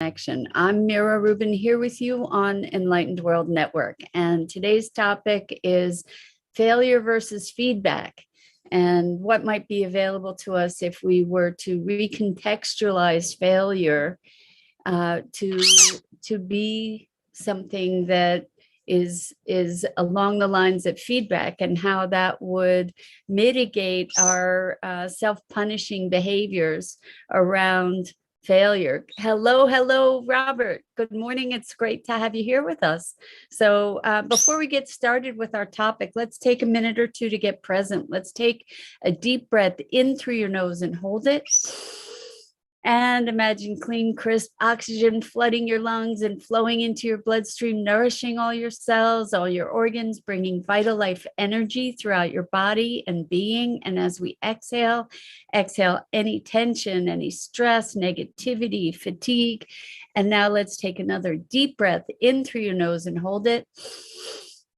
Connection. I'm Mira Rubin here with you on Enlightened World Network. And today's topic is failure versus feedback and what might be available to us if we were to recontextualize failure to be something that is along the lines of feedback, and how that would mitigate our self-punishing behaviors around failure. Hello, Robert. Good morning. It's great to have you here with us. So before we get started with our topic, let's take a minute or two to get present. Let's take a deep breath in through your nose and hold it. And imagine clean, crisp oxygen flooding your lungs and flowing into your bloodstream, nourishing all your cells, all your organs, bringing vital life energy throughout your body and being. And as we exhale any tension, any stress, negativity, fatigue. And now let's take another deep breath in through your nose and hold it.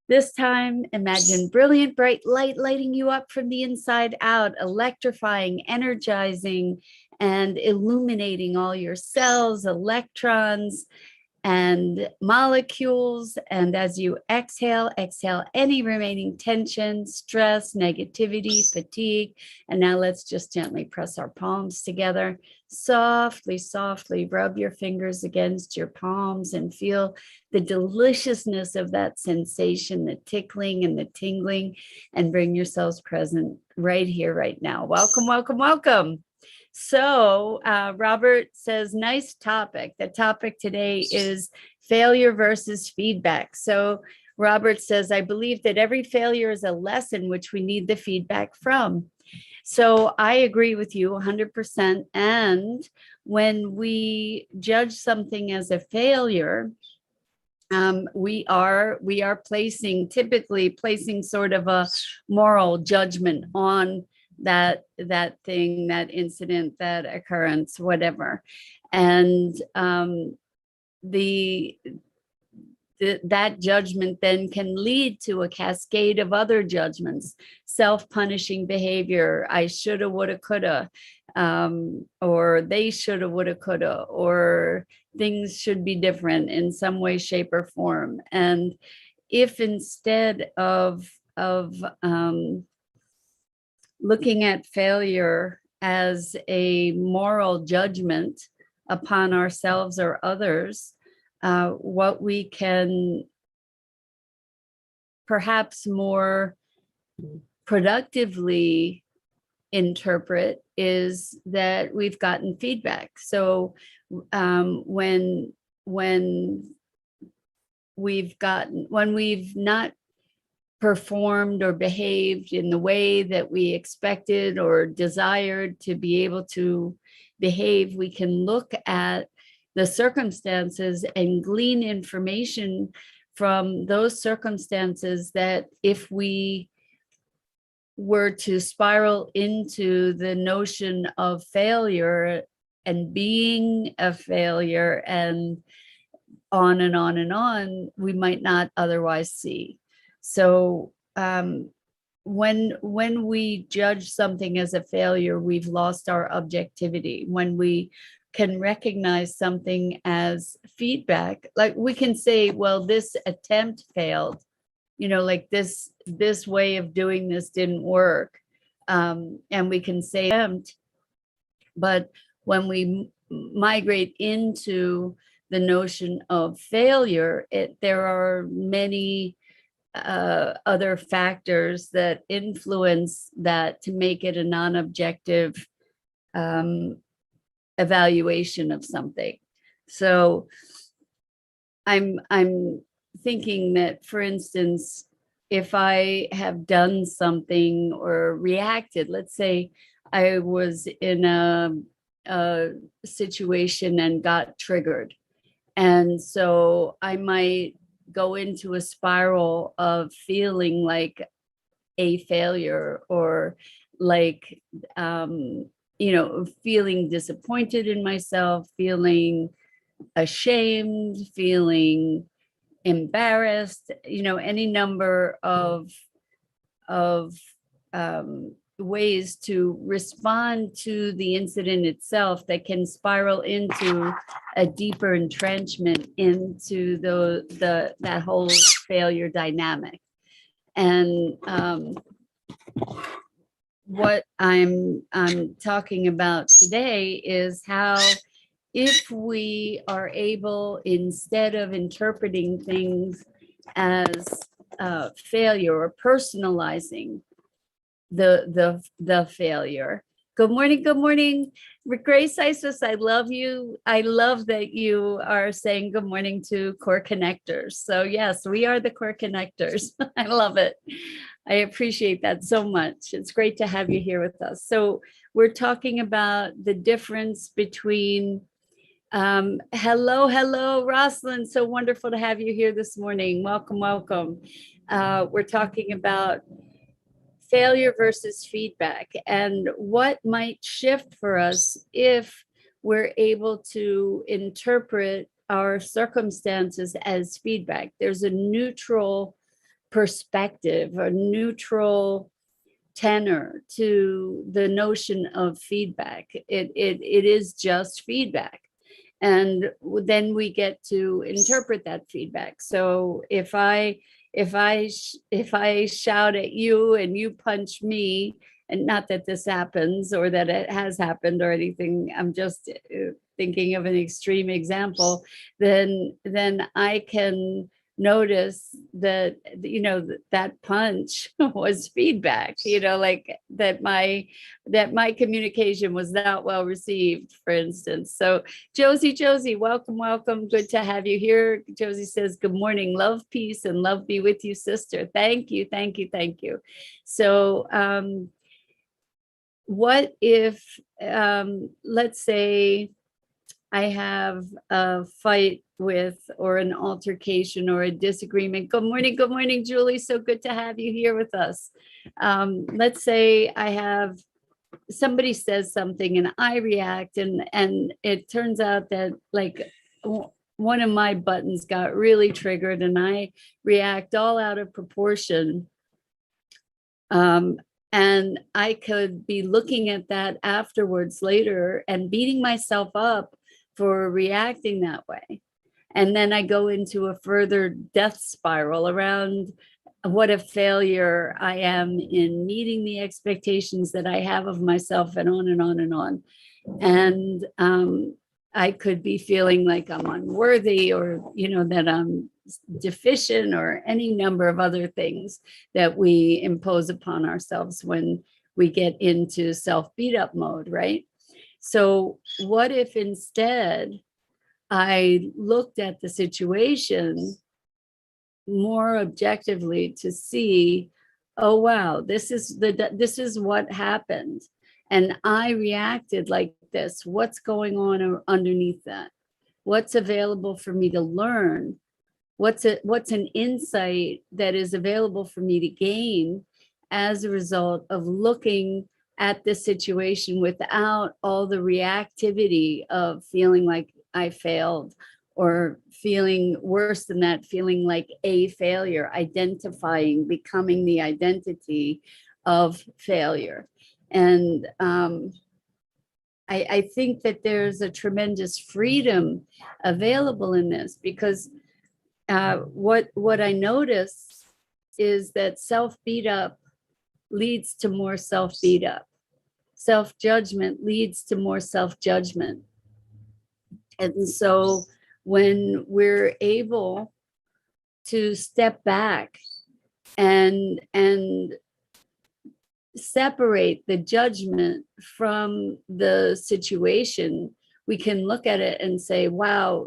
This time, imagine brilliant, bright light lighting you up from the inside out, electrifying, energizing, and illuminating all your cells, electrons, and molecules. And as you exhale any remaining tension, stress, negativity, fatigue. And now let's just gently press our palms together. Softly rub your fingers against your palms and feel the deliciousness of that sensation, the tickling and the tingling, and bring yourselves present right here, right now. Welcome. So Robert says, nice topic. The topic today is failure versus feedback. So Robert says, I believe that every failure is a lesson which we need the feedback from. So I agree with you 100%. And when we judge something as a failure, we are typically placing sort of a moral judgment on that thing, that incident, that occurrence, whatever. And that judgment then can lead to a cascade of other judgments, self-punishing behavior. I shoulda, woulda, coulda, or they shoulda, woulda, coulda, or things should be different in some way, shape, or form. And if instead of looking at failure as a moral judgment upon ourselves or others, what we can perhaps more productively interpret is that we've gotten feedback. So when we've not performed or behaved in the way that we expected or desired to be able to behave, we can look at the circumstances and glean information from those circumstances that if we were to spiral into the notion of failure and being a failure and on and on and on, we might not otherwise see. So when we judge something as a failure, we've lost our objectivity. When we can recognize something as feedback, like we can say, well, this attempt failed, like this way of doing this didn't work. And we can say attempt, but when we migrate into the notion of failure, there are many other factors that influence that to make it a non-objective evaluation of something. So I'm thinking that, for instance, if I have done something or reacted, let's say I was in a situation and got triggered, and so I might go into a spiral of feeling like a failure, or like feeling disappointed in myself, feeling ashamed, feeling embarrassed, any number of ways to respond to the incident itself that can spiral into a deeper entrenchment into that whole failure dynamic. And what I'm talking about today is how, if we are able, instead of interpreting things as failure or personalizing the failure. Good morning, Grace Isis. I love you. I love that you are saying good morning to core connectors. So yes, we are the core connectors. I love it. I appreciate that so much. It's great to have you here with us. So we're talking about the difference between hello, Rosalind. So wonderful to have you here this morning. Welcome. We're talking about failure versus feedback and what might shift for us if we're able to interpret our circumstances as feedback. There's a neutral perspective, a neutral tenor to the notion of feedback. It is just feedback. And then we get to interpret that feedback. So if I shout at you and you punch me, and not that this happens or that it has happened or anything, I'm just thinking of an extreme example, then I can notice that, that punch was feedback, like that my communication was not well received, for instance. So Josie, welcome. Good to have you here. Josie says, good morning, love, peace, and love be with you, sister. Thank you. So what if, let's say I have a fight with, or an altercation or a disagreement. Good morning, Julie. So good to have you here with us. Let's say somebody says something and I react, and it turns out that like one of my buttons got really triggered and I react all out of proportion. And I could be looking at that afterwards later and beating myself up for reacting that way. And then I go into a further death spiral around what a failure I am in meeting the expectations that I have of myself, and on and on and on. And I could be feeling like I'm unworthy, or, that I'm deficient, or any number of other things that we impose upon ourselves when we get into self beat up mode, right? So what if instead I looked at the situation more objectively to see, oh wow, this is what happened, and I reacted like this. What's going on underneath that? What's available for me to learn? What's an insight that is available for me to gain as a result of looking at this situation without all the reactivity of feeling like I failed, or feeling worse than that, feeling like a failure, identifying, becoming the identity of failure. And I think that there's a tremendous freedom available in this, because what I notice is that self beat up leads to more self beat up. Self-judgment leads to more self-judgment. And so when we're able to step back and separate the judgment from the situation, we can look at it and say, wow,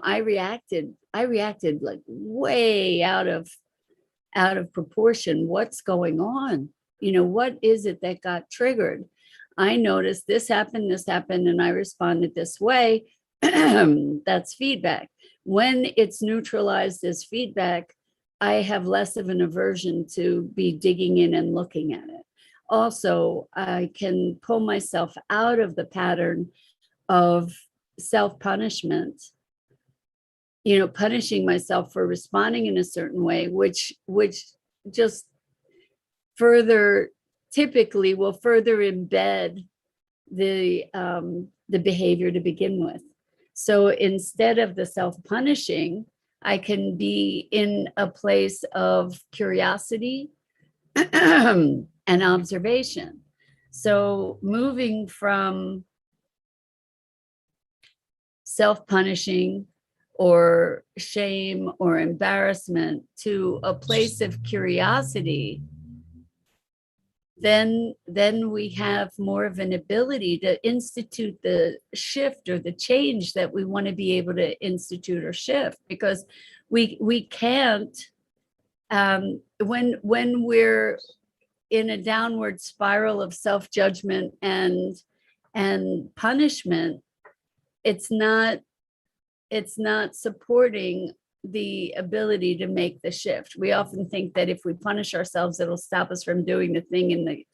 I reacted like way out of proportion. What's going on? What is it that got triggered? I noticed this happened, and I responded this way. That's feedback. When it's neutralized as feedback, I have less of an aversion to be digging in and looking at it. Also, I can pull myself out of the pattern of self-punishment, punishing myself for responding in a certain way, which just further typically will further embed the behavior to begin with. So instead of the self-punishing, I can be in a place of curiosity and observation. So moving from self-punishing or shame or embarrassment to a place of curiosity, then we have more of an ability to institute the shift or the change that we want to be able to institute or shift, because we can't when we're in a downward spiral of self-judgment and punishment, it's not supporting the ability to make the shift. We often think that if we punish ourselves, it'll stop us from doing the thing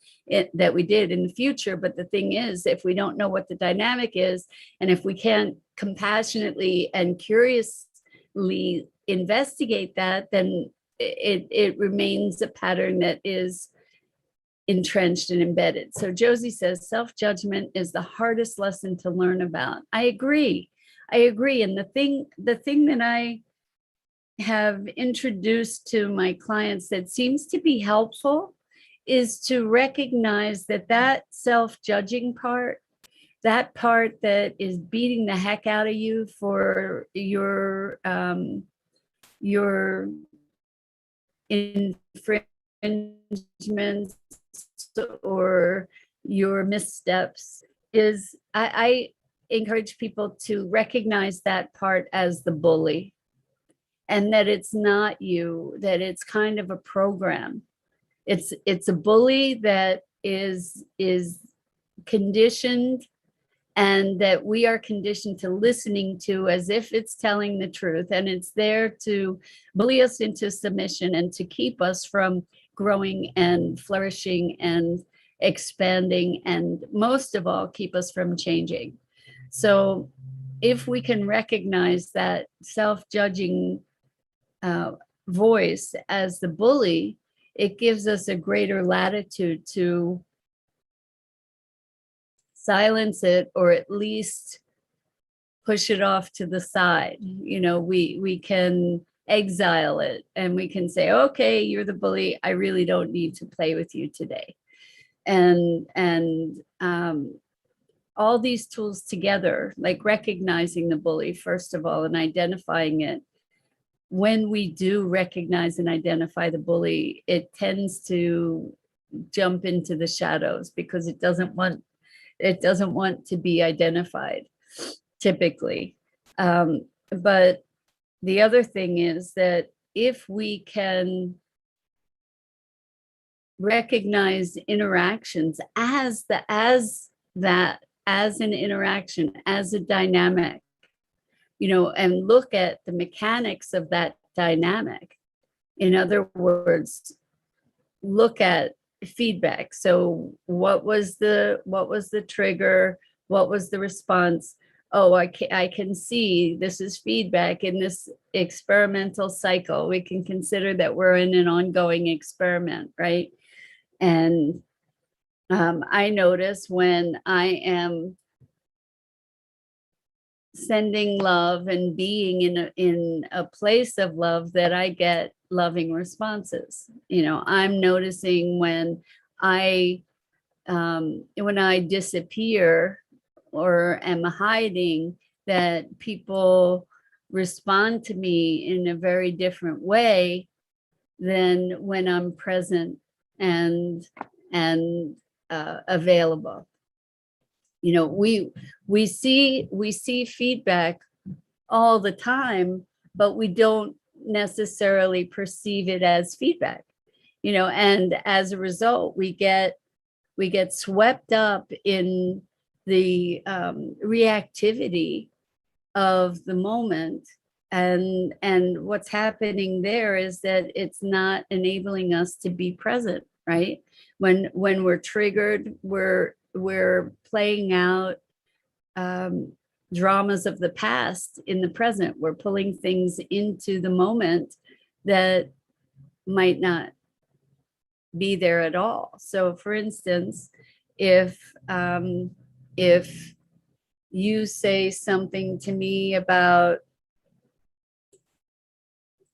that we did in the future. But the thing is, if we don't know what the dynamic is, and if we can't compassionately and curiously investigate that, then it remains a pattern that is entrenched and embedded. So Josie says, self-judgment is the hardest lesson to learn about. I agree. And the thing that I have introduced to my clients that seems to be helpful is to recognize that self-judging part, that part that is beating the heck out of you for your infringements or your missteps, is I encourage people to recognize that part as the bully, and that it's not you, that it's kind of a program. It's a bully that is conditioned, and that we are conditioned to listening to as if it's telling the truth, and it's there to bully us into submission and to keep us from growing and flourishing and expanding, and most of all, keep us from changing. So if we can recognize that self-judging voice as the bully, it gives us a greater latitude to silence it, or at least push it off to the side. We can exile it, and we can say, okay, you're the bully, I really don't need to play with you today. And all these tools together, like recognizing the bully first of all and identifying it. When we do recognize and identify the bully, it tends to jump into the shadows because it doesn't want to be identified, typically. But the other thing is that if we can recognize interactions as an interaction, as a dynamic, and look at the mechanics of that dynamic. In other words, look at feedback. So what was the trigger? What was the response? Oh, I can see this is feedback in this experimental cycle. We can consider that we're in an ongoing experiment, right? And I notice when I am sending love and being in a place of love, that I get loving responses. I'm noticing when I disappear or am hiding, that people respond to me in a very different way than when I'm present and available. We see feedback all the time, but we don't necessarily perceive it as feedback, and as a result, we get swept up in the reactivity of the moment. And what's happening there is that it's not enabling us to be present, right? When we're triggered, we're playing out dramas of the past in the present. We're pulling things into the moment that might not be there at all. So for instance, if you say something to me about,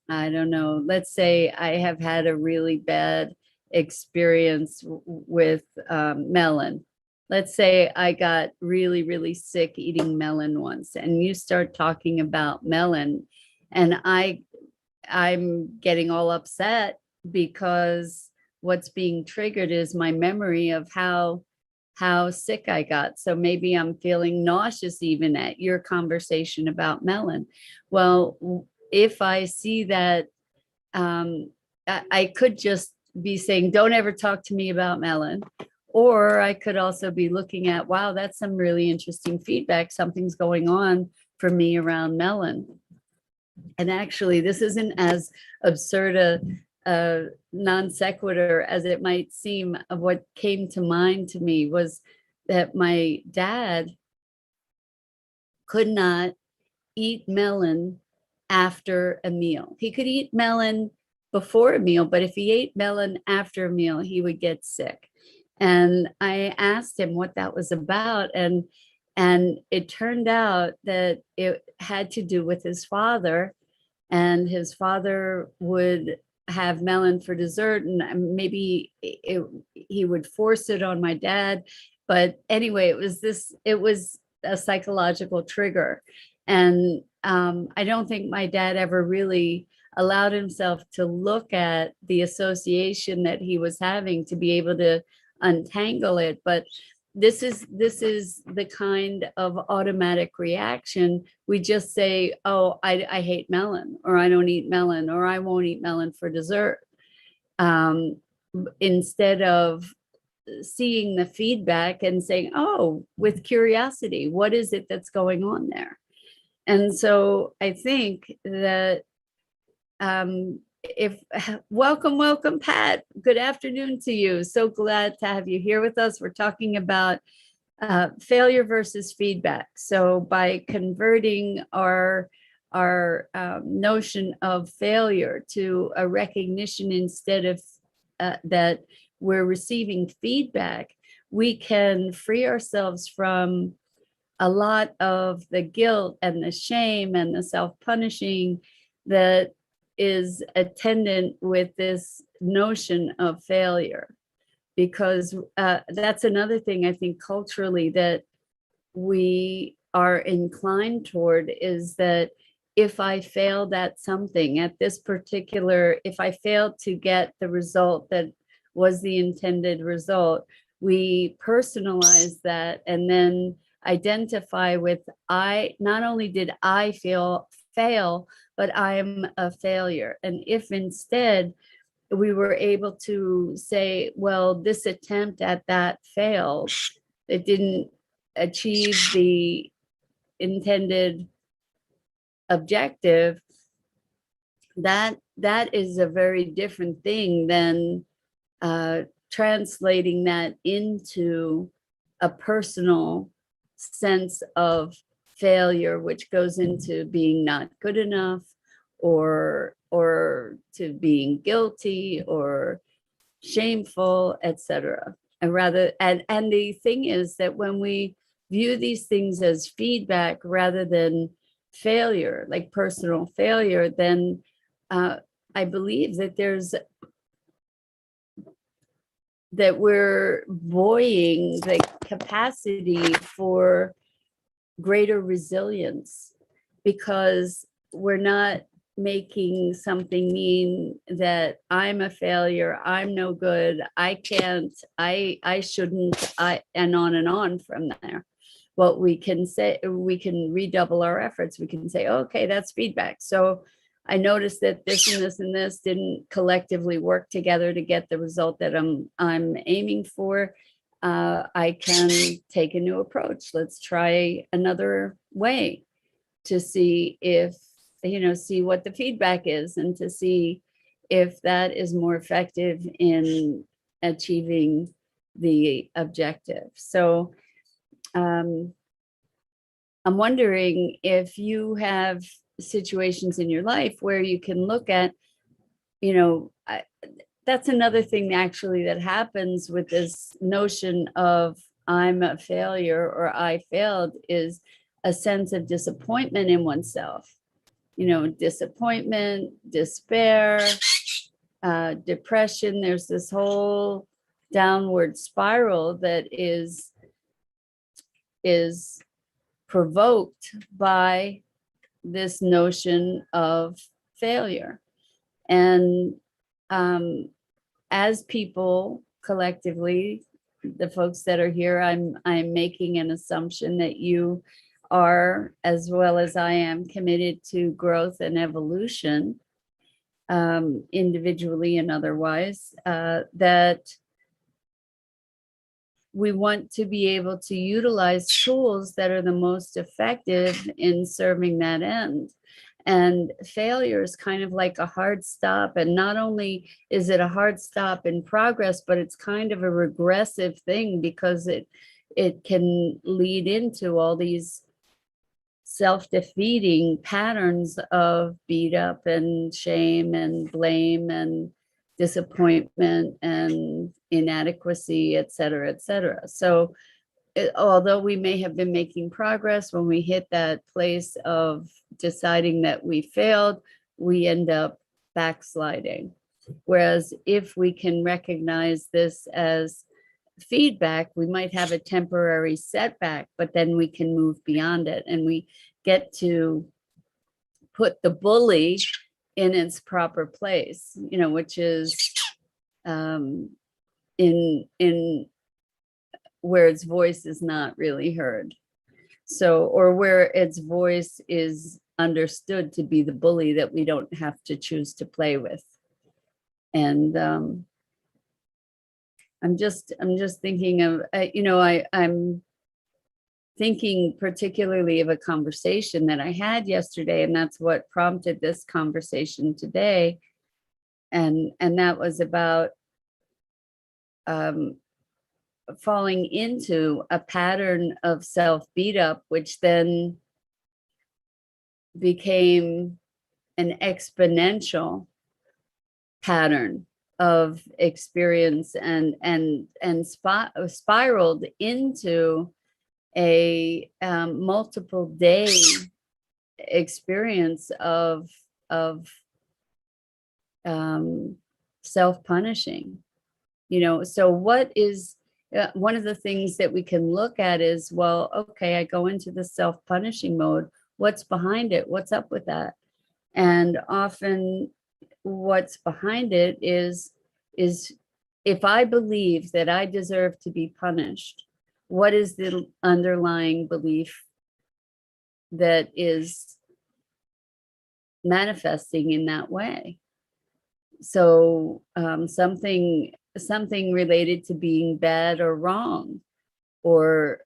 I don't know, let's say I have had a really bad experience with melon. Let's say I got really, really sick eating melon once, and you start talking about melon, and I'm getting all upset because what's being triggered is my memory of how sick I got. So maybe I'm feeling nauseous even at your conversation about melon. Well, if I see that, I could just be saying, don't ever talk to me about melon. Or I could also be looking at, wow, that's some really interesting feedback. Something's going on for me around melon. And actually, this isn't as absurd a non sequitur as it might seem. Of what came to mind to me was that my dad could not eat melon after a meal. He could eat melon before a meal, but if he ate melon after a meal, he would get sick. And I asked him what that was about, and it turned out that it had to do with his father, and his father would have melon for dessert, and maybe he would force it on my dad. But anyway, it was a psychological trigger. And I don't think my dad ever really allowed himself to look at the association that he was having to be able to untangle it. But this is the kind of automatic reaction. We just say, oh, I hate melon, or I don't eat melon, or I won't eat melon for dessert, instead of seeing the feedback and saying, oh, with curiosity, what is it that's going on there? And so I think that if welcome, Pat. Good afternoon to you. So glad to have you here with us. We're talking about failure versus feedback. So by converting our notion of failure to a recognition instead of that we're receiving feedback, we can free ourselves from a lot of the guilt and the shame and the self-punishing that is attendant with this notion of failure. Because that's another thing I think culturally that we are inclined toward, is that if I failed at something, at this particular, if I failed to get the result that was the intended result, we personalize that and then identify with, I not only did I fail, but I'm a failure. And if instead we were able to say, well, this attempt at that failed, it didn't achieve the intended objective, that is a very different thing than translating that into a personal sense of failure, which goes into being not good enough, or to being guilty or shameful, etc. And the thing is that when we view these things as feedback rather than failure, like personal failure, then I believe that we're buoying the capacity for greater resilience, because we're not making something mean that I'm a failure, I'm no good, I can't, I shouldn't, and on from there. What we can say, we can redouble our efforts. We can say, okay, that's feedback. So I noticed that this and this and this didn't collectively work together to get the result that I'm aiming for. I can take a new approach. Let's try another way to see if, see what the feedback is, and to see if that is more effective in achieving the objective. So I'm wondering if you have situations in your life where you can look at, that's another thing actually that happens with this notion of I'm a failure or I failed, is a sense of disappointment in oneself. Disappointment, despair, depression. There's this whole downward spiral that is provoked by this notion of failure. And as people collectively, the folks that are here, I'm making an assumption that you are, as well as I am, committed to growth and evolution, individually and otherwise, that we want to be able to utilize tools that are the most effective in serving that end. And failure is kind of like a hard stop. And not only is it a hard stop in progress, but it's kind of a regressive thing, because it can lead into all these self-defeating patterns of beat up and shame and blame and disappointment and inadequacy, et cetera, et cetera. So although we may have been making progress, when we hit that place of deciding that we failed, we end up backsliding. Whereas if we can recognize this as feedback, we might have a temporary setback, but then we can move beyond it, and we get to put the bully in its proper place, which is in where its voice is not really heard. So, or where its voice is understood to be the bully that we don't have to choose to play with. And I'm just thinking of, I'm thinking particularly of a conversation that I had yesterday, and that's what prompted this conversation today. And that was about falling into a pattern of self beat up, which then became an exponential pattern of experience and spiraled into a multiple day experience of self-punishing. So what is one of the things that we can look at is, well, okay, I go into the self-punishing mode. What's behind it? What's up with that? And often what's behind it is if I believe that I deserve to be punished, what is the underlying belief that is manifesting in that way? So something related to being bad or wrong, or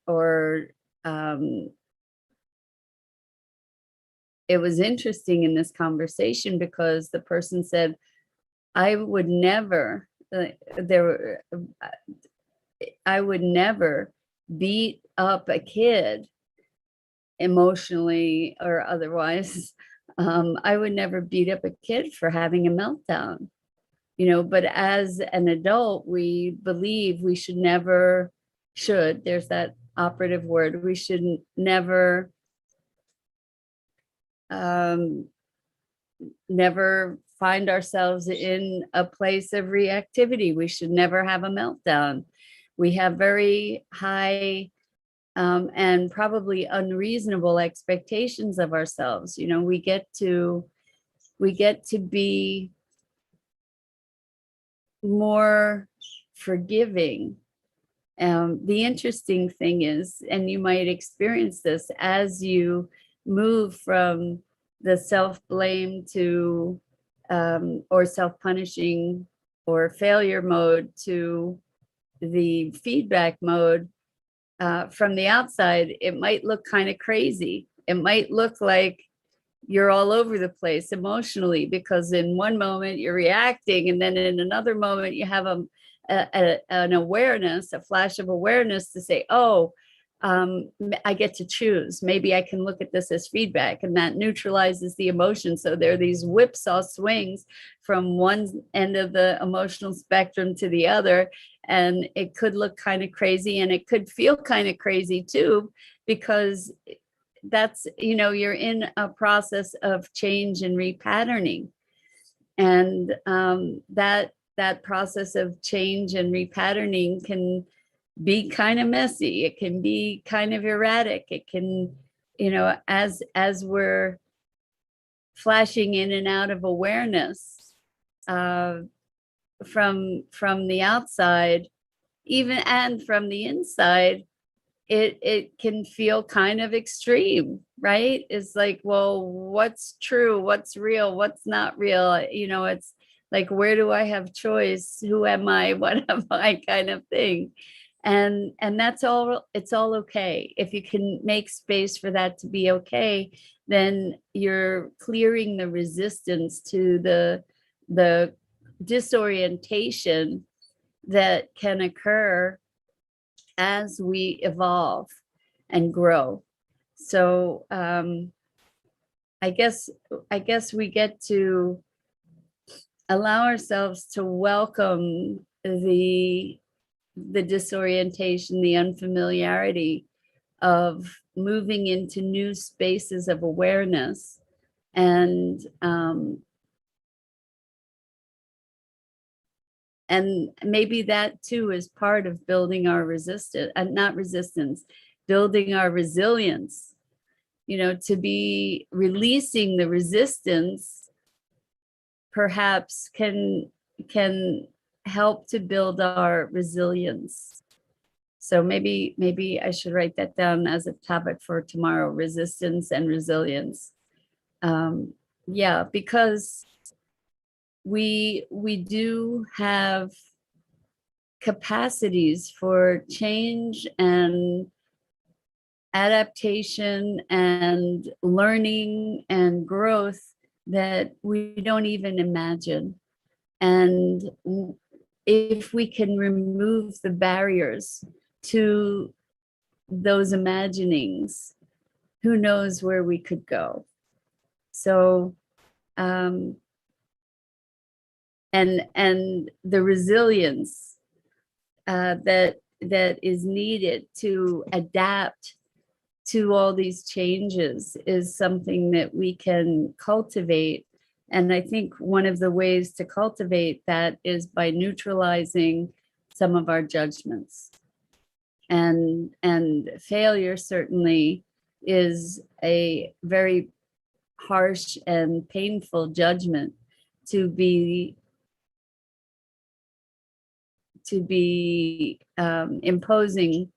it was interesting in this conversation because the person said, I would never beat up a kid emotionally or otherwise. I would never beat up a kid for having a meltdown, but as an adult, we believe we there's that operative word, we should never find ourselves in a place of reactivity. We should never have a meltdown. We have very high and probably unreasonable expectations of ourselves. We get to be more forgiving. The interesting thing is, and you might experience this as you move from the self-blame to or self-punishing or failure mode to the feedback mode, from the outside, it might look kind of crazy. It might look like you're all over the place emotionally, because in one moment you're reacting, and then in another moment you have an awareness, a flash of awareness to say, oh, I get to choose. Maybe I can look at this as feedback, and that neutralizes the emotion. So there are these whipsaw swings from one end of the emotional spectrum to the other. And it could look kind of crazy, and it could feel kind of crazy too, because that's, you're in a process of change and repatterning. And that process of change and repatterning can be kind of messy. It can be kind of erratic. It can, as we're flashing in and out of awareness from the outside, even, and from the inside, it can feel kind of extreme, right? It's like, well, what's true? What's real? What's not real? It's like, where do I have choice? Who am I? What am I? Kind of thing. And that's all. It's all okay. If you can make space for that to be okay, then you're clearing the resistance to the disorientation that can occur as we evolve and grow. So I guess we get to allow ourselves to welcome the disorientation, the unfamiliarity of moving into new spaces of awareness. And maybe that too is part of building our building our resilience, to be releasing the resistance, perhaps can help to build our resilience. So maybe I should write that down as a topic for tomorrow: resistance and resilience. Yeah, because we do have capacities for change and adaptation and learning and growth that we don't even imagine. And if we can remove the barriers to those imaginings, who knows where we could go. So and the resilience that is needed to adapt to all these changes is something that we can cultivate. And I think one of the ways to cultivate that is by neutralizing some of our judgments. And failure certainly is a very harsh and painful judgment to be imposing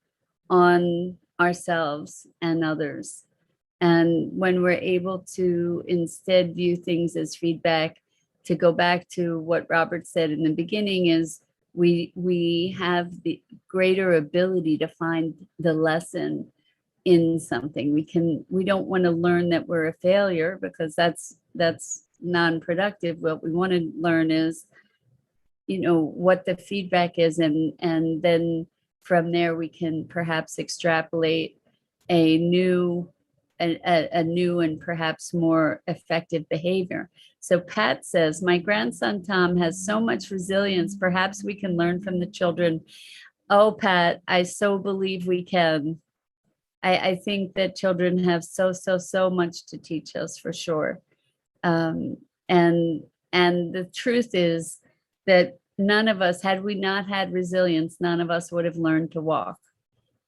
on ourselves and others. And when we're able to instead view things as feedback, to go back to what Robert said in the beginning, is we have the greater ability to find the lesson in something. We don't want to learn that we're a failure, because that's non-productive. What we want to learn is, what the feedback is, and then from there we can perhaps extrapolate a new and perhaps more effective behavior. So Pat says, my grandson Tom has so much resilience. Perhaps we can learn from the children. Oh, Pat, I so believe we can. I think that children have so much to teach us, for sure. And the truth is that none of us, had we not had resilience, none of us would have learned to walk,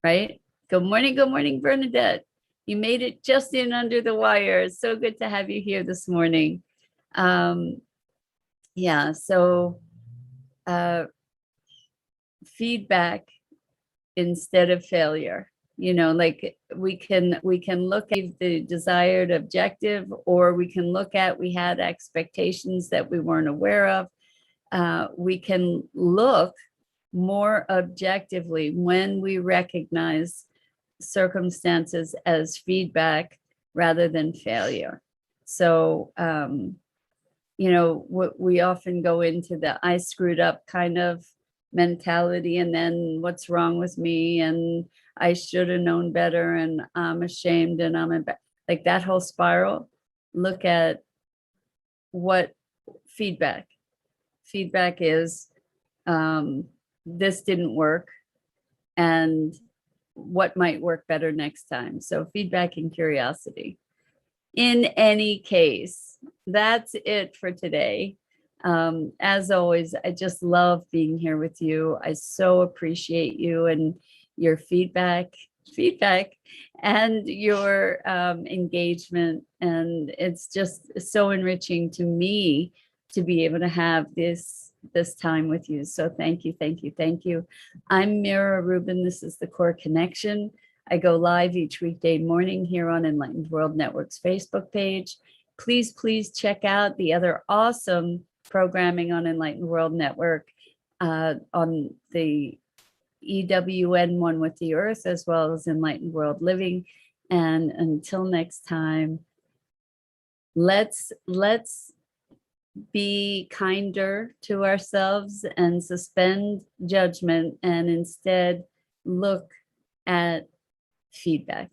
right? Good morning, Bernadette. You made it just in under the wire. It's so good to have you here this morning. Yeah, so feedback instead of failure. Like we can look at the desired objective, or we can look at, we had expectations that we weren't aware of. We can look more objectively when we recognize circumstances as feedback rather than failure. So, we often go into the I screwed up kind of mentality, and then what's wrong with me, and I should have known better, and I'm ashamed, and like that whole spiral. Look at what feedback. Feedback is, this didn't work, and what might work better next time. So feedback and curiosity. In any case, that's it for today. As always, I just love being here with you. I so appreciate you and your feedback and your engagement. And it's just so enriching to me to be able to have this time with you. So thank you, thank you, thank you. I'm Mira Rubin. This is the Core Connection. I go live each weekday morning here on Enlightened World Network's Facebook page. Please, please check out the other awesome programming on Enlightened World Network, on the EWN One with the Earth, as well as Enlightened World Living. And until next time, let's be kinder to ourselves and suspend judgment, and instead look at feedback.